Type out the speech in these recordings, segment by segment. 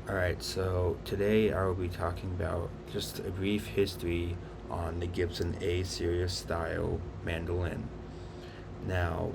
Alright, so today I will be talking about just a brief history on the Gibson A series style mandolin. Now,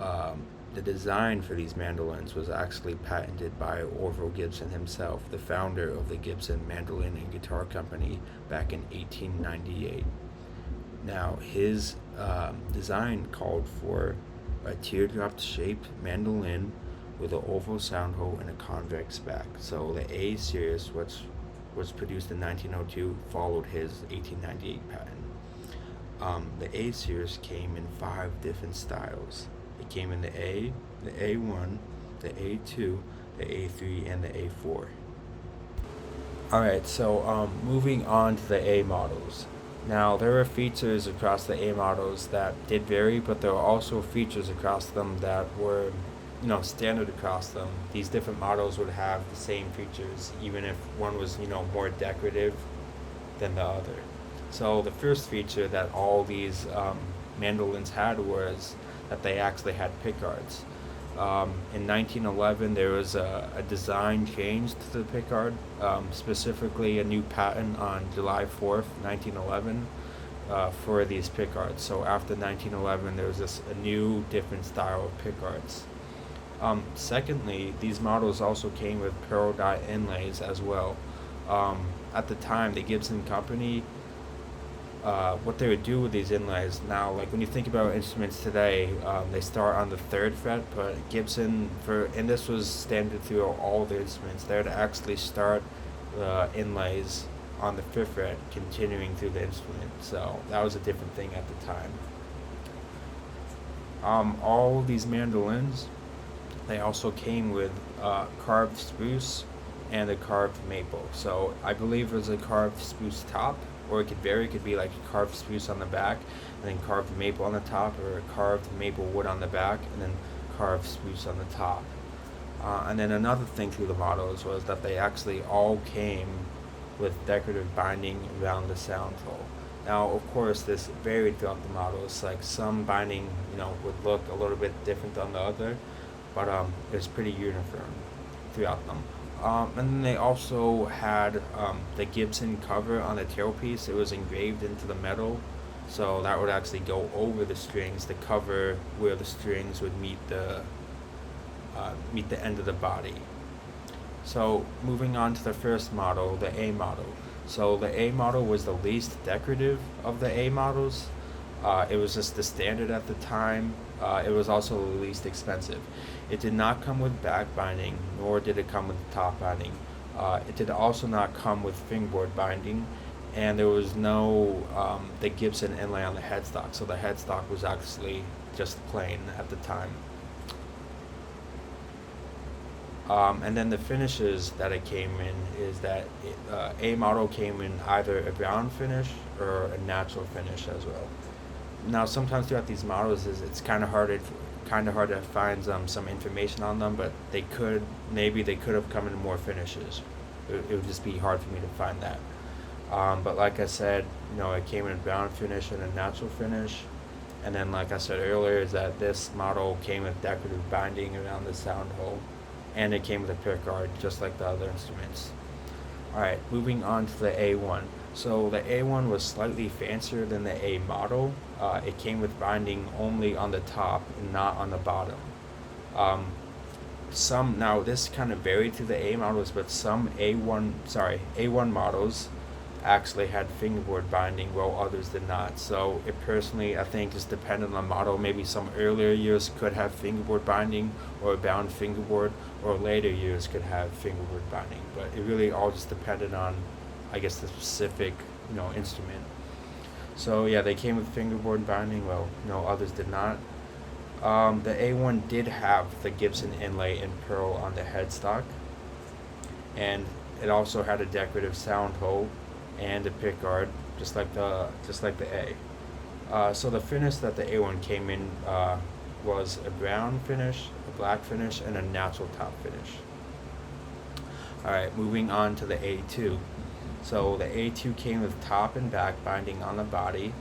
um, the design for these mandolins was actually patented by Orville Gibson himself, the founder of the Gibson Mandolin and Guitar Company back in 1898. Now, his design called for a teardrop shaped mandolin with an oval sound hole and a convex back. So the A series, which was produced in 1902, followed his 1898 patent. The A series came in five different styles. It came in the A1, the A2, the A3, and the A4. Alright, so moving on to the A models. Now, there are features across the A models that did vary, but there are also features across them that were, standard across them. These different models would have the same features, even if one was, more decorative than the other. So the first feature that all these mandolins had was that they actually had pickguards. In 1911, there was a design change to the pickguard, specifically a new patent on July 4th, 1911, for these pickguards. So after 1911, there was a new, different style of pickguards. Secondly, these models also came with pearl dye inlays as well. At the time, the Gibson company, what they would do with these inlays now, like when you think about instruments today, they start on the third fret, but Gibson, and this was standard through all the instruments, they would actually start the inlays on the fifth fret, continuing through the instrument. So that was a different thing at the time. All these mandolins, they also came with carved spruce and a carved maple. So I believe there's a carved spruce top, or it could vary. It could be like carved spruce on the back, and then carved maple on the top, or carved maple wood on the back, and then carved spruce on the top. And then another thing through the models was that they actually all came with decorative binding around the sound hole. Now, of course, this varied throughout the models. Like some binding, would look a little bit different than the other, but it was pretty uniform throughout them. And then they also had the Gibson cover on the tailpiece. It was engraved into the metal, so that would actually go over the strings, the cover where the strings would meet the end of the body. So moving on to the first model, the A model. So the A model was the least decorative of the A models. It was just the standard at the time. It was also the least expensive. It did not come with back binding, nor did it come with top binding. It did also not come with fingerboard binding, and there was no the Gibson inlay on the headstock. So the headstock was actually just plain at the time. And then the finishes that it came in is that A model came in either a brown finish or a natural finish as well. Now, sometimes throughout these models, it's kind of hard to find some information on them, but they could have come in more finishes. It would just be hard for me to find that. But like I said, it came in a brown finish and a natural finish. And then, like I said earlier, is that this model came with decorative binding around the sound hole, and it came with a pickguard, just like the other instruments. Alright, moving on to the A1. So the A1 was slightly fancier than the A model. It came with binding only on the top and not on the bottom. Now this kind of varied through the A models, but some A1 models actually had fingerboard binding, while others did not. So it personally, I think, just depended on the model. Maybe some earlier years could have fingerboard binding or a bound fingerboard, or later years could have fingerboard binding. But it really all just depended on, I guess, the specific, instrument. So yeah, they came with fingerboard binding, well, others did not. The A1 did have the Gibson inlay in pearl on the headstock, and it also had a decorative sound hole and a pickguard, just like the A. So the finish that the A1 came in was a brown finish, a black finish, and a natural top finish. Alright, moving on to the A2. So the A2 came with top and back binding on the body,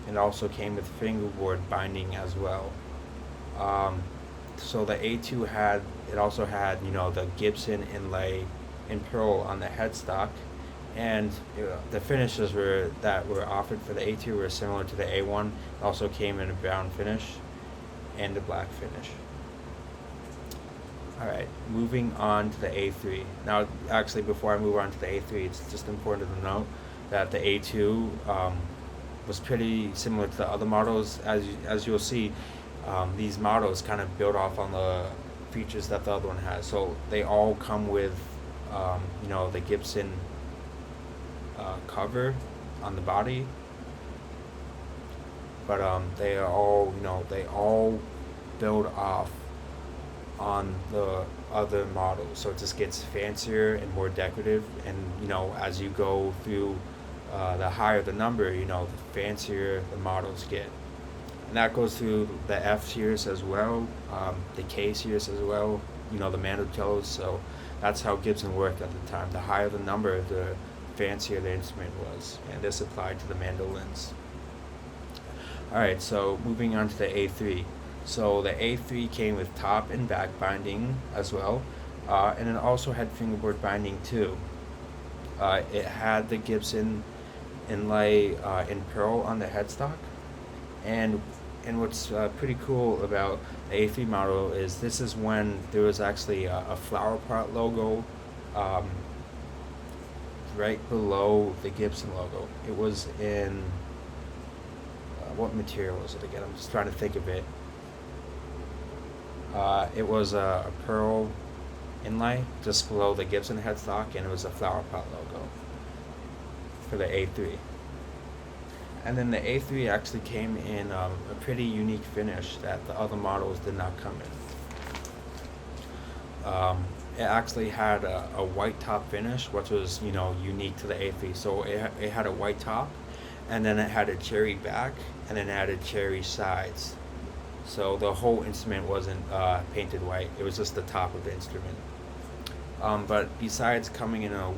and also came with fingerboard binding as well. So the A2 also had the Gibson inlay in pearl on the headstock, and the finishes that were offered for the A2 were similar to the A1. It also came in a brown finish and a black finish. Alright, moving on to the A3. Now, actually, before I move on to the A3, it's just important to note that the A2 was pretty similar to the other models. As you'll see, these models kind of build off on the features that the other one has. So they all come with, the Gibson cover on the body, but they all build off on the other models, so it just gets fancier and more decorative. And as you go through, the higher the number, the fancier the models get. And that goes through the F series as well, the K series as well, the mandolins. So that's how Gibson worked at the time. The higher the number, the fancier the instrument was, and this applied to the mandolins. Alright, so moving on to the A3. So the A3 came with top and back binding as well, and it also had fingerboard binding too. It had the Gibson inlay in pearl on the headstock, and what's pretty cool about the A3 model is this is when there was actually a flower pot logo right below the Gibson logo. It was in what material was it again? I'm just trying to think of it. It was a pearl inlay just below the Gibson headstock, and it was a flower pot logo for the A3. And then the A3 actually came in a pretty unique finish that the other models did not come in. It actually had a white top finish, which was unique to the A3. So it had a white top, and then it had a cherry back, and then it had a cherry sides. So the whole instrument wasn't painted white. It was just the top of the instrument. But besides coming in a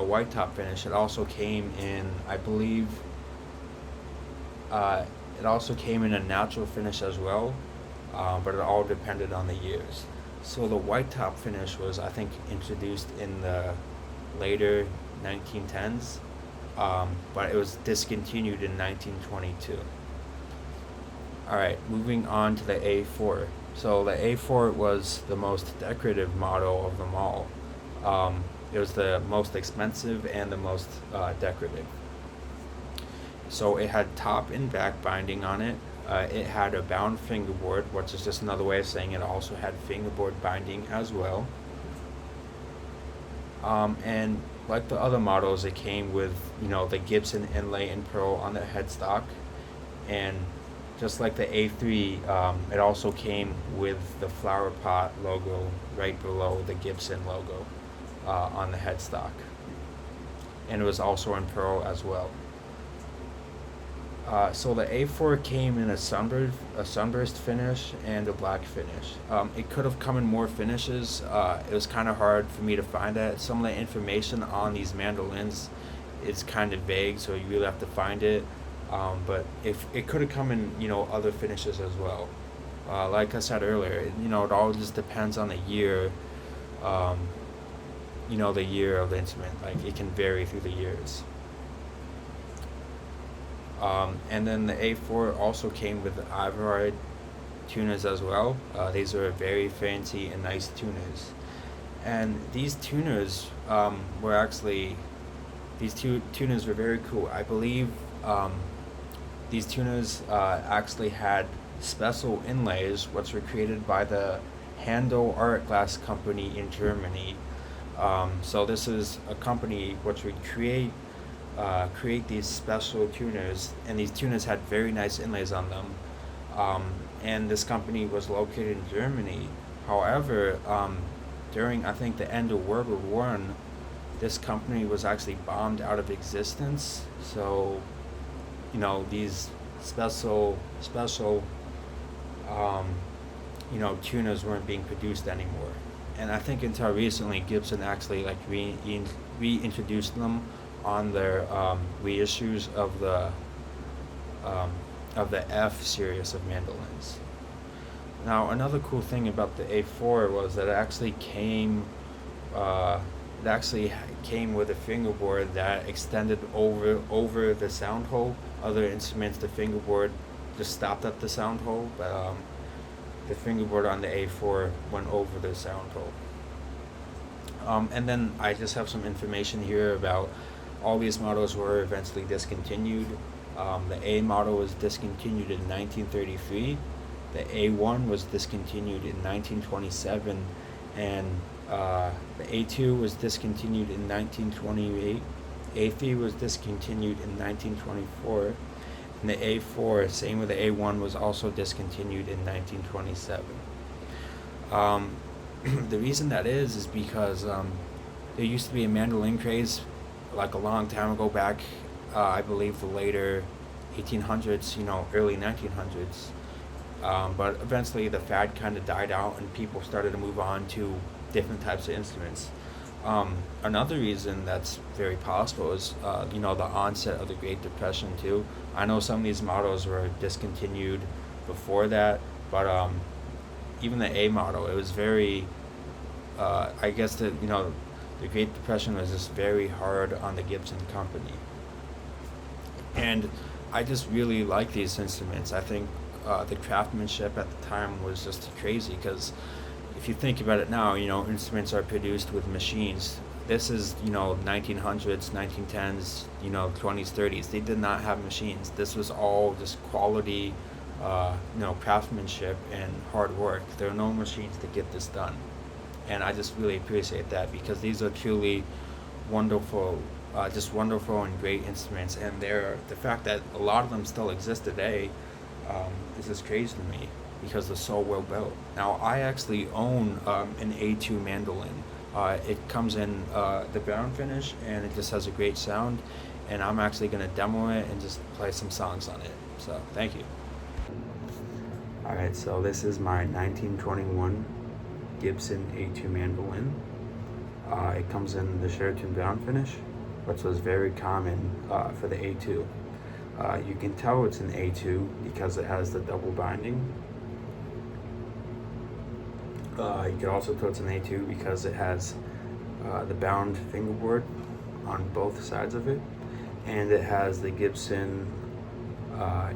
white top finish, it also came in, I believe, it also came in a natural finish as well, but it all depended on the years. So the white top finish was, I think, introduced in the later 1910s, but it was discontinued in 1922. Alright, moving on to the A4. So the A4 was the most decorative model of them all. It was the most expensive and the most decorative. So it had top and back binding on it. It had a bound fingerboard, which is just another way of saying it also had fingerboard binding as well. And like the other models, it came with, the Gibson inlay in pearl on the headstock. And just like the A3, it also came with the flower pot logo right below the Gibson logo on the headstock. And it was also in pearl as well. So the A4 came in a sunburst finish and a black finish. It could have come in more finishes. It was kind of hard for me to find that. Some of the information on these mandolins is kind of vague, so you really have to find it. But if it could have come in, other finishes as well. Like I said earlier, it all just depends on the year. The year of the instrument. Like, it can vary through the years. And then the A4 also came with ivory tuners as well. These are very fancy and nice tuners. And these tuners tuners were very cool. I believe these tuners actually had special inlays, which were created by the Handel Art Glass Company in Germany. So this is a company which would create these special tuners, and these tuners had very nice inlays on them. And this company was located in Germany. However, during, I think, the end of World War I, this company was actually bombed out of existence. So, these special tuners weren't being produced anymore. And I think until recently, Gibson actually reintroduced them on their reissues of the F series of mandolins. Now, another cool thing about the A4 was that it actually came it actually came with a fingerboard that extended over the sound hole. Other instruments, the fingerboard just stopped at the sound hole, but the fingerboard on the A4 went over the sound hole. And then I just have some information here about all these models were eventually discontinued. The A model was discontinued in 1933. The A1 was discontinued in 1927, and the A2 was discontinued in 1928. A3 was discontinued in 1924, and the A4, same with the A1, was also discontinued in 1927. The reason that is because there used to be a mandolin craze like a long time ago, back I believe the later 1800s, early 1900s. But eventually the fad kind of died out and people started to move on to different types of instruments. Another reason that's very possible is the onset of the Great Depression too. I know some of these models were discontinued before that, but even the A model, it was very I guess the Great Depression was just very hard on the Gibson company. And I just really like these instruments. I think the craftsmanship at the time was just crazy, because if you think about it now, instruments are produced with machines. This is, 1900s, 1910s, 20s, 30s. They did not have machines. This was all just quality, craftsmanship and hard work. There are no machines to get this done. And I just really appreciate that, because these are truly wonderful, just wonderful and great instruments. And the fact that a lot of them still exist today is just crazy to me, because they're so well built. Now, I actually own an A2 mandolin. It comes in the brown finish, and it just has a great sound. And I'm actually going to demo it and just play some songs on it. So, thank you. Alright, so this is my 1921 Gibson A2 mandolin. It comes in the Sheraton brown finish, which was very common for the A2. You can tell it's an A2 because it has the double binding. You can also tell it's an A2 because it has the bound fingerboard on both sides of it, and it has the Gibson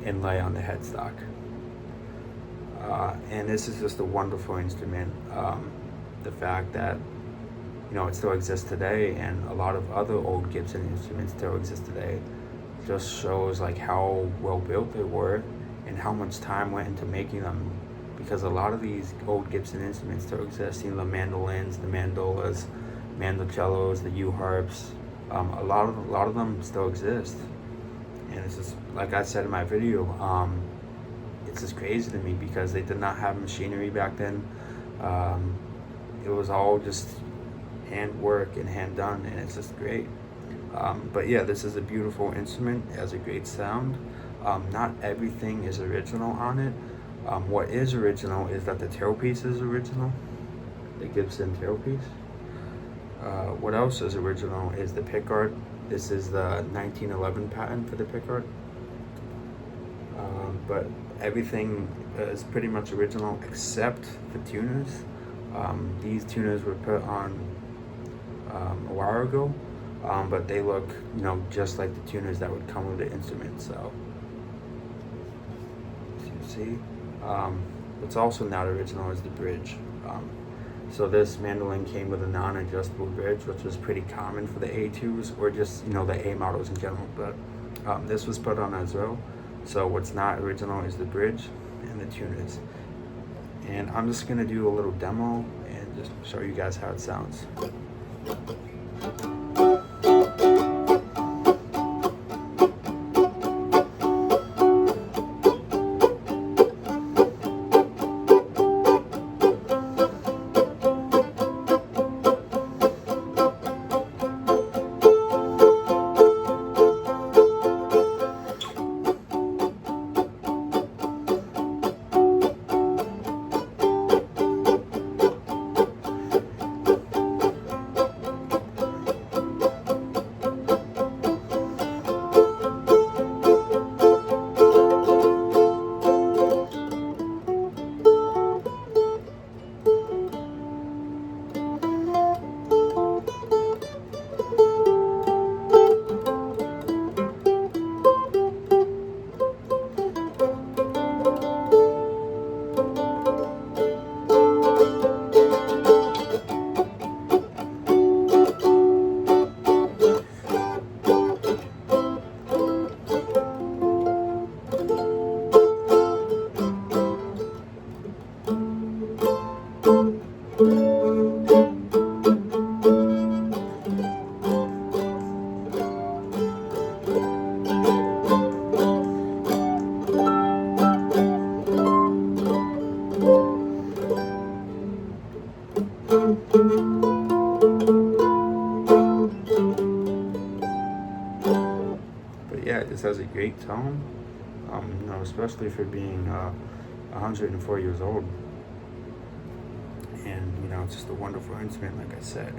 inlay on the headstock. And this is just a wonderful instrument. The fact that it still exists today, and a lot of other old Gibson instruments still exist today, just shows like how well built they were and how much time went into making them. Because a lot of these old Gibson instruments still exist. The mandolins, the mandolas, mandocellos, the U-harps. A lot of them still exist. And it's just, like I said in my video, it's just crazy to me, because they did not have machinery back then. It was all just hand work and hand done, and it's just great. But yeah, this is a beautiful instrument. It has a great sound. Not everything is original on it. What is original is that the tailpiece is original, the Gibson tailpiece. What else is original is the pickguard. This is the 1911 patent for the pickguard. But everything is pretty much original except the tuners. These tuners were put on a while ago, but they look, just like the tuners that would come with the instrument. So, as you see, what's also not original is the bridge. So this mandolin came with a non-adjustable bridge, which was pretty common for the A2s, or just the A models in general. But this was put on as well. So what's not original is the bridge and the tuners. And I'm just gonna do a little demo and just show you guys how it sounds. This has a great tone, especially for being 104 years old. And it's just a wonderful instrument, like I said.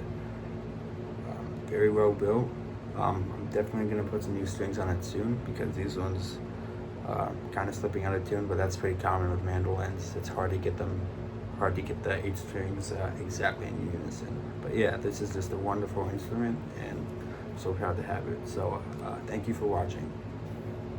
Very well built. I'm definitely gonna put some new strings on it soon because these ones kind of slipping out of tune, but that's pretty common with mandolins. It's hard to get the 8 strings exactly in unison. But yeah, this is just a wonderful instrument, and I'm so proud to have it. So thank you for watching.